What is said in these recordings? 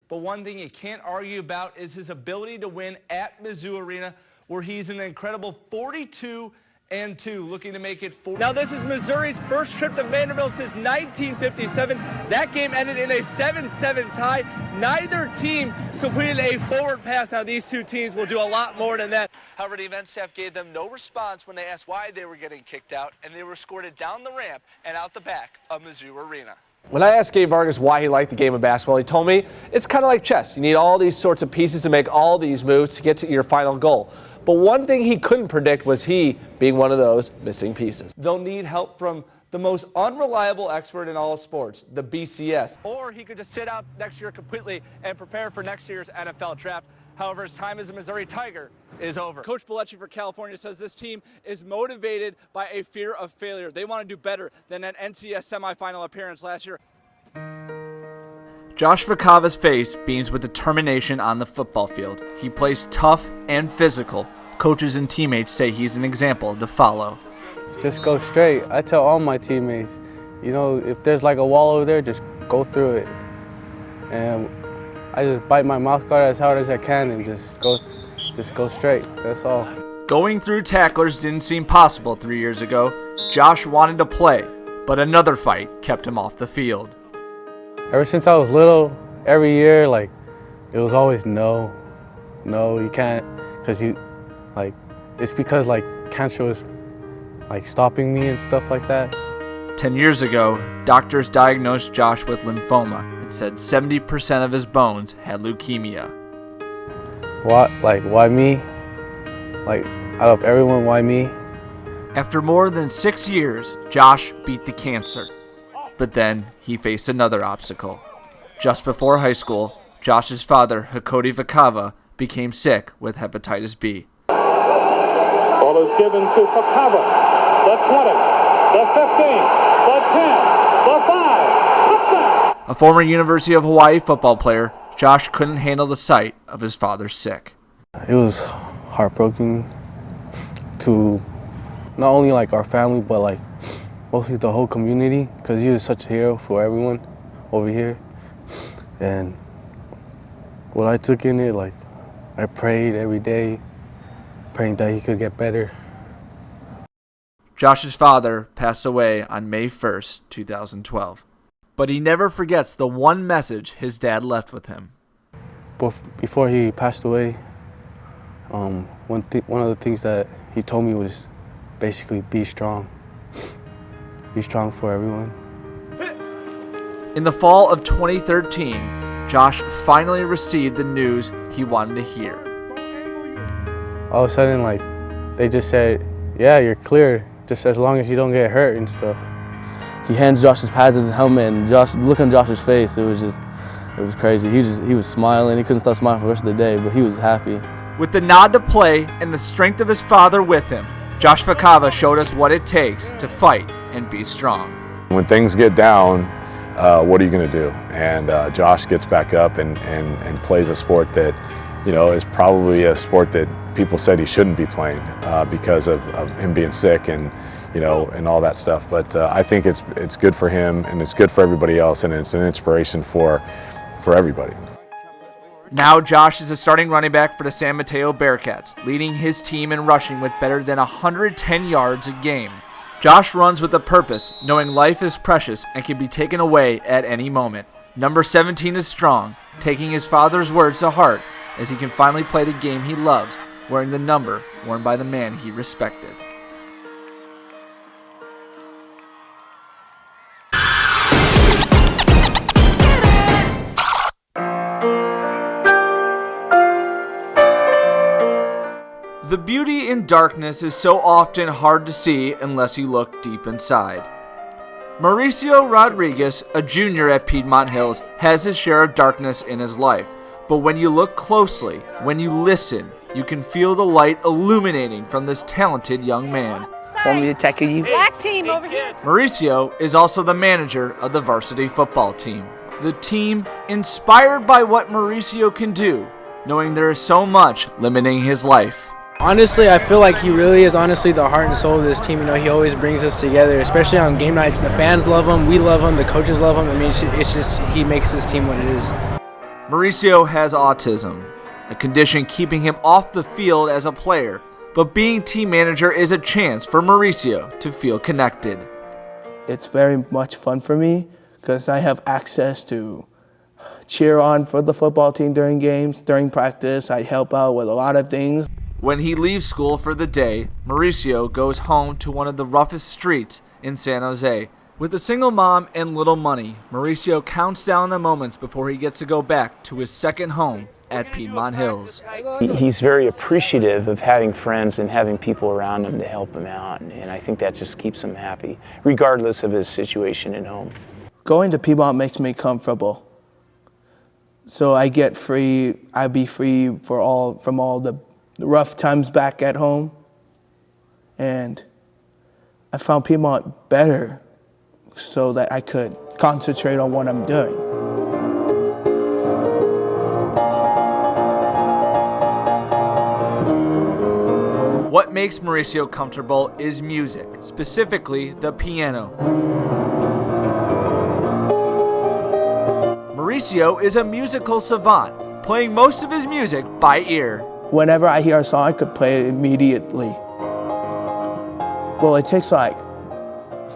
But one thing you can't argue about is his ability to win at Mizzou Arena, where he's an incredible 42-2, looking to make it 4. Now this is Missouri's first trip to Vanderbilt since 1957. That game ended in a 7-7 tie. Neither team completed a forward pass. Now these two teams will do a lot more than that. However, the event staff gave them no response when they asked why they were getting kicked out, and they were escorted down the ramp and out the back of Mizzou Arena. When I asked Gabe Vargas why he liked the game of basketball, he told me it's kind of like chess. You need all these sorts of pieces to make all these moves to get to your final goal. But one thing he couldn't predict was he being one of those missing pieces. They'll need help from the most unreliable expert in all of sports, the BCS. Or he could just sit out next year completely and prepare for next year's NFL draft. However, his time as a Missouri Tiger is over. Coach Bellecci for California says this team is motivated by a fear of failure. They want to do better than an NCS semifinal appearance last year. Josh Vakava's face beams with determination on the football field. He plays tough and physical. Coaches and teammates say he's an example to follow. Just go straight. I tell all my teammates, you know, if there's like a wall over there, just go through it. And I just bite my mouth guard as hard as I can and just go straight. That's all. Going through tacklers didn't seem possible 3 years ago. Josh wanted to play, but another fight kept him off the field. Ever since I was little, every year, like, it was always no, you can't, because it's because like cancer was like stopping me and stuff like that. 10 years ago, doctors diagnosed Josh with lymphoma and said 70% of his bones had leukemia. What? Like, why me? Like, out of everyone, why me? After more than 6 years, Josh beat the cancer. But then he faced another obstacle. Just before high school, Josh's father, Hakoti Vakava, became sick with hepatitis B. Ball is given to Vakava. The 20, the 15, the 10, the 5. Touchdown! A former University of Hawaii football player, Josh couldn't handle the sight of his father sick. It was heartbreaking to not only like our family, but like mostly the whole community, because he was such a hero for everyone over here. And what I took in it, like, I prayed every day, praying that he could get better. Josh's father passed away on May 1st, 2012. But he never forgets the one message his dad left with him. Before he passed away, one of the things that he told me was basically be strong. Be strong for everyone. In the fall of 2013, Josh finally received the news he wanted to hear. All of a sudden, like, they just said, yeah, you're clear, just as long as you don't get hurt and stuff. He hands Josh his pads, his helmet, and Josh, look on Josh's face, it was crazy. He was smiling. He couldn't stop smiling for the rest of the day, but he was happy. With the nod to play and the strength of his father with him, Josh Vakava showed us what it takes to fight and be strong. When things get down, what are you going to do? And Josh gets back up and plays a sport that, you know, is probably a sport that people said he shouldn't be playing because of him being sick and, you know, and all that stuff. But I think it's good for him and it's good for everybody else, and it's an inspiration for everybody. Now Josh is a starting running back for the San Mateo Bearcats, leading his team in rushing with better than 110 yards a game. Josh runs with a purpose, knowing life is precious and can be taken away at any moment. Number 17 is strong, taking his father's words to heart as he can finally play the game he loves, wearing the number worn by the man he respected. The beauty in darkness is so often hard to see unless you look deep inside. Mauricio Rodriguez, a junior at Piedmont Hills, has his share of darkness in his life. But when you look closely, when you listen, you can feel the light illuminating from this talented young man. Want me to tackle you? Black team over here. Mauricio is also the manager of the varsity football team. The team inspired by what Mauricio can do, knowing there is so much limiting his life. Honestly, I feel like he really is honestly the heart and soul of this team. You know, he always brings us together, especially on game nights. The fans love him, we love him, the coaches love him. I mean, it's just he makes this team what it is. Mauricio has autism, a condition keeping him off the field as a player, but being team manager is a chance for Mauricio to feel connected. It's very much fun for me because I have access to cheer on for the football team during games, during practice. I help out with a lot of things. When he leaves school for the day, Mauricio goes home to one of the roughest streets in San Jose. With a single mom and little money, Mauricio counts down the moments before he gets to go back to his second home at Piedmont Hills. He's very appreciative of having friends and having people around him to help him out, and I think that just keeps him happy, regardless of his situation at home. Going to Piedmont makes me comfortable. So I get free, I be free from all the rough times back at home. And I found Piedmont better so that I could concentrate on what I'm doing. What makes Mauricio comfortable is music, specifically the piano. Mauricio is a musical savant, playing most of his music by ear. Whenever I hear a song, I could play it immediately. Well, it takes like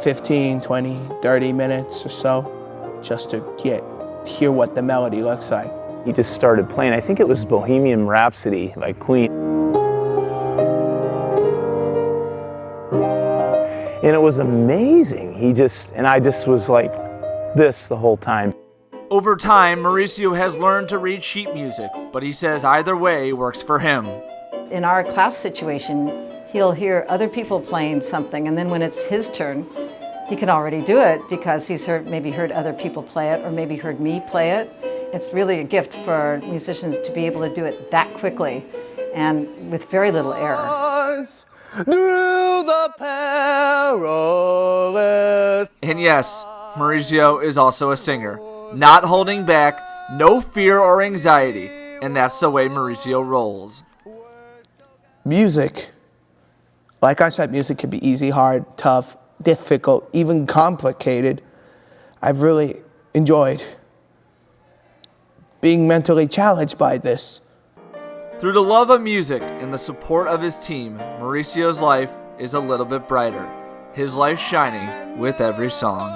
15, 20, 30 minutes or so just to hear what the melody looks like. He just started playing, I think it was Bohemian Rhapsody by Queen. And it was amazing. I just was like this the whole time. Over time, Mauricio has learned to read sheet music, but he says either way works for him. In our class situation, he'll hear other people playing something, and then when it's his turn, he can already do it because he's maybe heard other people play it or maybe heard me play it. It's really a gift for musicians to be able to do it that quickly and with very little error. Through the perilous. And yes, Mauricio is also a singer. Not holding back, no fear or anxiety, and that's the way Mauricio rolls. Music, like I said, music can be easy, hard, tough, difficult, even complicated. I've really enjoyed being mentally challenged by this. Through the love of music and the support of his team, Mauricio's life is a little bit brighter. His life shining with every song.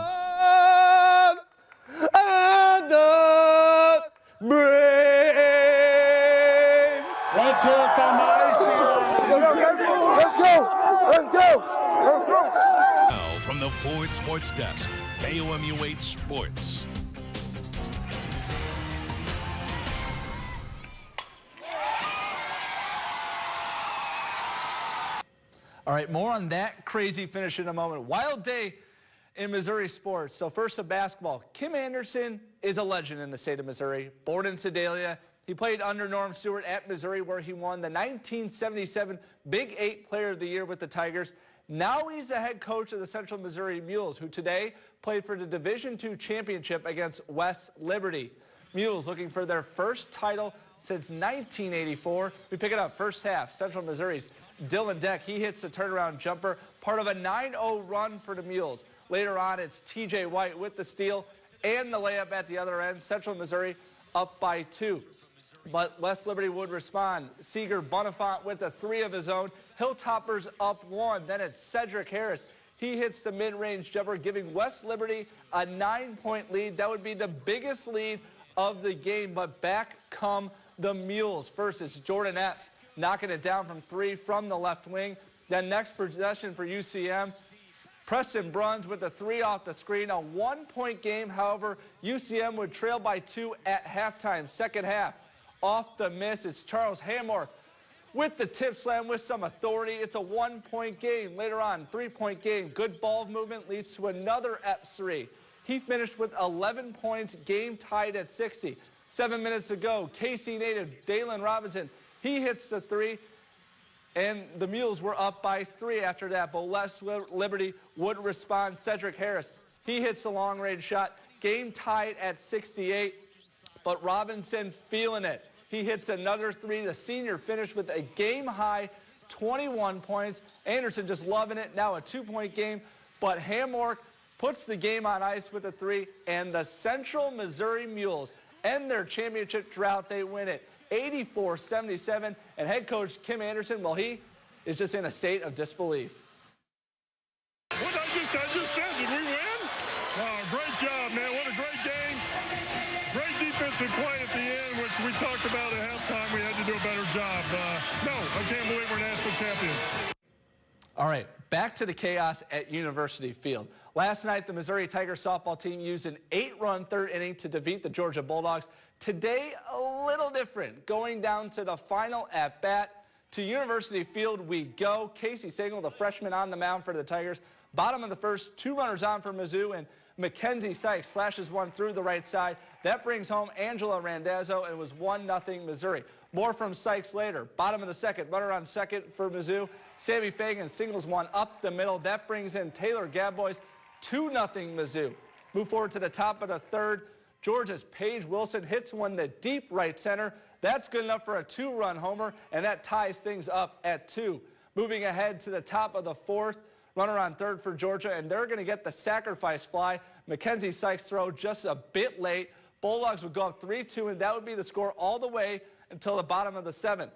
Let's hear it from Let's go! Now from the Ford Sports Desk, KOMU 8 Sports. All right, more on that crazy finish in a moment. Wild day in Missouri sports. So first of basketball, Kim Anderson is a legend in the state of Missouri. Born in Sedalia, he played under Norm Stewart at Missouri where he won the 1977 Big 8 Player of the Year with the Tigers. Now he's the head coach of the Central Missouri Mules, who today played for the Division II championship against West Liberty. Mules looking for their first title since 1984. We pick it up first half. Central Missouri's Dylan Deck, he hits the turnaround jumper, part of a 9-0 run for the Mules. Later on, it's TJ White with the steal and the layup at the other end. Central Missouri up by 2. But West Liberty would respond. Seeger Bonifant with a 3 of his own. Hilltoppers up 1. Then it's Cedric Harris. He hits the mid-range jumper, giving West Liberty a 9-point lead. That would be the biggest lead of the game, but back come the Mules. First, it's Jordan Epps knocking it down from 3 from the left wing. Then next possession for UCM, Preston Bruns with a 3 off the screen. A 1-point game, however, UCM would trail by 2 at halftime. Second half, off the miss, it's Charles Hamork with the tip slam with some authority. It's a 1-point game. Later on, 3-point game. Good ball movement leads to another Epps 3. He finished with 11 points, game tied at 60. 7 minutes ago, KC native Dalen Robinson, he hits the 3, and the Mules were up by 3 after that, but West Liberty would respond. Cedric Harris, he hits the long-range shot, game tied at 68, but Robinson feeling it. He hits another 3. The senior finished with a game-high 21 points. Anderson just loving it, now a 2-point game, but Hamork puts the game on ice with a 3, and the Central Missouri Mules end their championship drought. They win it 84-77. And head coach Kim Anderson, well, he is just in a state of disbelief. What I just said, did we win? Oh, great job, man. What a great game. Great defensive play at the end, which we talked about at halftime. We had to do a better job. No, I can't believe we're national champions. All right, back to the chaos at University Field. Last night, the Missouri Tiger softball team used an 8-run third inning to defeat the Georgia Bulldogs. Today, a little different. Going down to the final at-bat. To University Field we go. Casey Single, the freshman on the mound for the Tigers. Bottom of the first, 2 runners on for Mizzou, and Mackenzie Sykes slashes one through the right side. That brings home Angela Randazzo, and it was 1-0 Missouri. More from Sykes later. Bottom of the second, runner on second for Mizzou. Sammy Fagan singles one up the middle. That brings in Taylor Gadbois, 2-0 Mizzou. Move forward to the top of the third. Georgia's Paige Wilson hits one to deep right center. That's good enough for a 2-run homer, and that ties things up at 2. Moving ahead to the top of the fourth, runner on third for Georgia, and they're going to get the sacrifice fly. Mackenzie Sykes' throw just a bit late. Bulldogs would go up 3-2, and that would be the score all the way until the bottom of the seventh.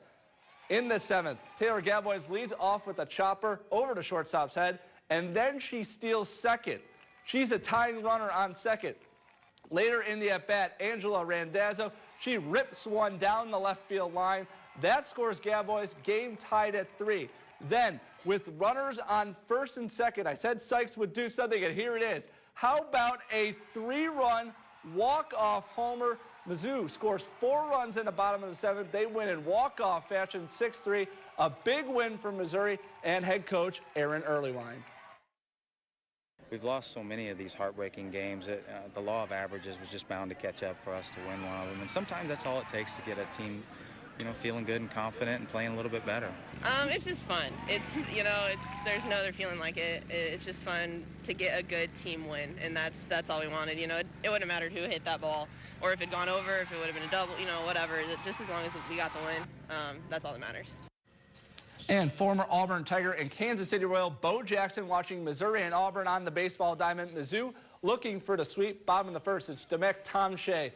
In the seventh, Taylor Gadbois leads off with a chopper over to shortstop's head, and then she steals second. She's a tying runner on second. Later in the at-bat, Angela Randazzo, she rips one down the left field line. That scores Gadbois, game tied at 3. Then, with runners on first and second, I said Sykes would do something, and here it is. How about a 3-run walk-off homer? Mizzou scores 4 runs in the bottom of the seventh. They win in walk-off fashion, 6-3. A big win for Missouri and head coach Aaron Earlywine. We've lost so many of these heartbreaking games that the law of averages was just bound to catch up for us to win one of them. And sometimes that's all it takes to get a team, feeling good and confident and playing a little bit better. It's just fun. There's no other feeling like it. It's just fun to get a good team win, and that's all we wanted. It wouldn't have mattered who hit that ball or if it had gone over, if it would have been a double, whatever. Just as long as we got the win, that's all that matters. And former Auburn Tiger and Kansas City Royal Bo Jackson watching Missouri and Auburn on the baseball diamond. Mizzou looking for the sweep. Bottom of the first, it's Demek Tomshay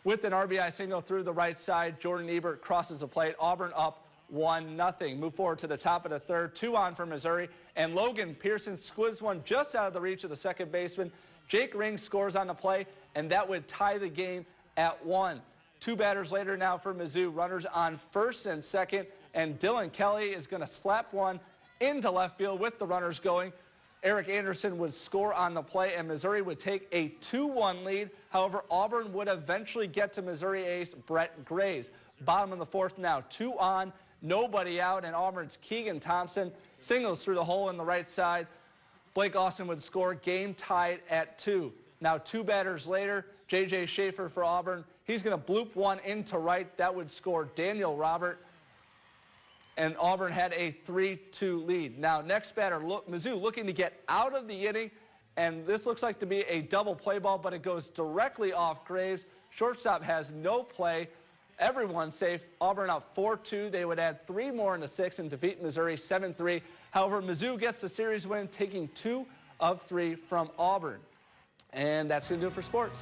with an RBI single through the right side. Jordan Ebert crosses the plate. Auburn up 1-0. Move forward to the top of the third. 2 on for Missouri. And Logan Pearson squibs one just out of the reach of the second baseman. Jake Ring scores on the play, and that would tie the game at 1. 2 batters later now for Mizzou. Runners on first and second. And Dylan Kelly is going to slap one into left field with the runners going. Eric Anderson would score on the play, and Missouri would take a 2-1 lead. However, Auburn would eventually get to Missouri ace Brett Graves. Bottom of the fourth now, 2 on, nobody out, and Auburn's Keegan Thompson singles through the hole in the right side. Blake Austin would score, game tied at 2. Now 2 batters later, J.J. Schaefer for Auburn. He's going to bloop one into right. That would score Daniel Robert. And Auburn had a 3-2 lead. Now, next batter, Mizzou looking to get out of the inning, and this looks like to be a double play ball, but it goes directly off Graves. Shortstop has no play. Everyone's safe. Auburn up 4-2. They would add 3 more in the 6th and defeat Missouri 7-3. However, Mizzou gets the series win, taking 2 of 3 from Auburn. And that's going to do it for sports.